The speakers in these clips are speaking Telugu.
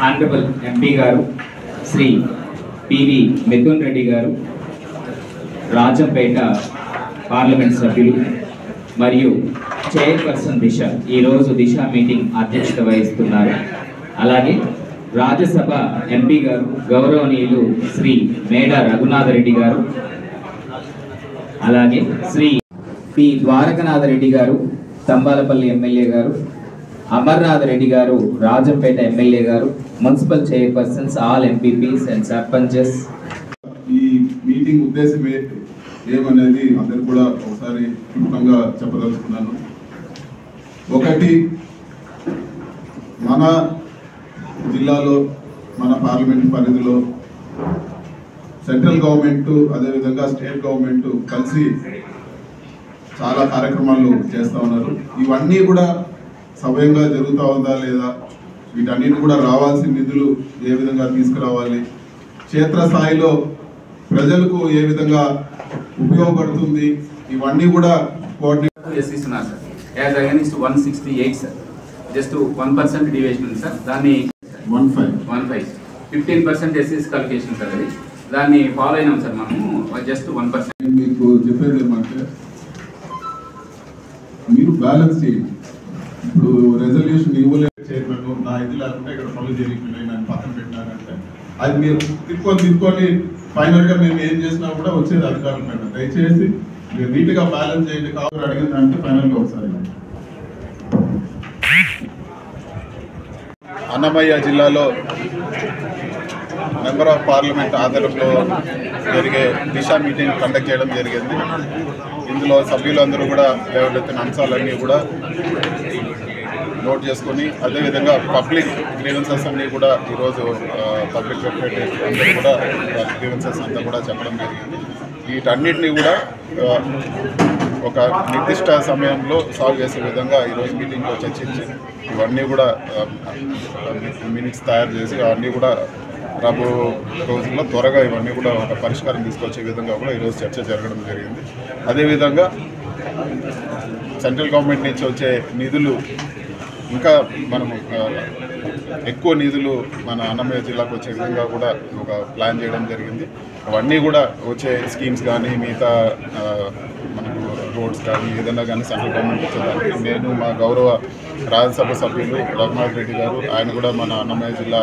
ఆనరబుల్ ఎంపీ గారు శ్రీ పివి మిథున్ రెడ్డి గారు, రాజంపేట పార్లమెంట్ సభ్యులు మరియు చైర్పర్సన్ దిశ ఈరోజు దిశ మీటింగ్ అధ్యక్షత వహిస్తున్నారు. అలాగే రాజ్యసభ ఎంపీ గారు గౌరవనీయులు శ్రీ మేడ రఘునాథ రెడ్డి గారు, అలాగే శ్రీ పి ద్వారకనాథ రెడ్డి గారు తంబాలపల్లి ఎమ్మెల్యే గారు, అమర్నాథ్ రెడ్డి గారు రాజంపేట ఎమ్మెల్యే గారు, municipal chairpersons, all MPPs and sarpanches. ఈ మీటింగ్ ఉద్దేశం ఏమనేది అందరు కూడా ఒకసారి క్లుప్తంగా చెప్పదలుచుకున్నాను. ఒకటి, మన జిల్లాలో మన పార్లమెంట్ పరిధిలో సెంట్రల్ గవర్నమెంట్ అదేవిధంగా స్టేట్ గవర్నమెంట్ కలిసి చాలా కార్యక్రమాలు చేస్తూ ఉన్నారు. ఇవన్నీ కూడా సవ్యంగా జరుగుతూ ఉందా లేదా, వీటన్నిటి కూడా రావాల్సిన నిధులు ఏ విధంగా తీసుకురావాలి, క్షేత్రస్థాయిలో ప్రజలకు ఏ విధంగా ఉపయోగపడుతుంది, ఇవన్నీ కూడా కోఆర్డినేట్ చేస్తున్నారు sir. As against 168 sir, just 1% deviation ఉంది సార్. దాన్ని 15% ఎస్సీస్ కల్కేషన్ సార్. అది దాన్ని ఫాలో అయినాం సార్ మనము. జస్ట్ 1%. మీకు చెప్పేది ఏమంటే మీరు బ్యాలెన్స్ చేయండి. ఇప్పుడు రెజల్యూషన్ ఇవ్వలేదు చైర్మన్, నా ఇది లేకుండా ఇక్కడ పనులు జరిగిపోయినాయి, నన్ను పక్కన పెట్టినారంటే అది మీరు తిప్పుకొని ఫైనల్గా మేము ఏం చేసినా కూడా వచ్చేది అధికారుల పైన. దయచేసి మీరు నీట్గా బ్యాలెన్స్ చేయండి. కావాలి అడిగిందంటే ఫైనల్గా ఒకసారి. అన్నమయ్య జిల్లాలో మెంబర్ ఆఫ్ పార్లమెంట్ ఆధ్వర్యంలో జరిగే దిశ మీటింగ్ కండక్ట్ చేయడం జరిగింది. ఇందులో సభ్యులందరూ కూడా లేవనెత్తిన అంశాలన్నీ కూడా నోట్ చేసుకొని, అదేవిధంగా పబ్లిక్ గ్రీవెన్సెస్ అన్నీ కూడా ఈరోజు పబ్లిక్ రిప్రజెంటేటివ్ అందరూ కూడా గ్రీవెన్సెస్ అంతా కూడా చెప్పడం జరిగింది. వీటన్నిటినీ కూడా ఒక నిర్దిష్ట సమయంలో సాల్వ్ చేసే విధంగా ఈరోజు మీటింగ్లో చర్చించి ఇవన్నీ కూడా మినిట్స్ తయారు చేసి అవన్నీ కూడా రాబో రోజుల్లో త్వరగా ఇవన్నీ కూడా ఒక పరిష్కారం తీసుకొచ్చే విధంగా కూడా ఈరోజు చర్చ జరగడం జరిగింది. అదేవిధంగా సెంట్రల్ గవర్నమెంట్ నుంచి వచ్చే నిధులు ఇంకా మనము ఎక్కువ నిధులు మన అన్నమయ్య జిల్లాకు వచ్చే విధంగా కూడా ఒక ప్లాన్ చేయడం జరిగింది. అవన్నీ కూడా వచ్చే స్కీమ్స్ కానీ మిగతా మనకు రోడ్స్ కానీ ఏదైనా కానీ సెంట్రల్ గవర్నమెంట్ వచ్చేదానికి నేను మా గౌరవ రాజ్యసభ సభ్యులు రఘునాథ్ రెడ్డి గారు, ఆయన కూడా మన అన్నమయ్య జిల్లా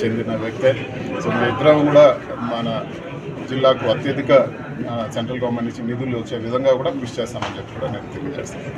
చెందిన వ్యక్తే. సో మేమిద్దరం కూడా మన జిల్లాకు అత్యధిక సెంట్రల్ గవర్నమెంట్ నుంచి నిధులు వచ్చే విధంగా కూడా కృషి చేస్తామని చెప్పి కూడా నేను తెలియజేస్తాను.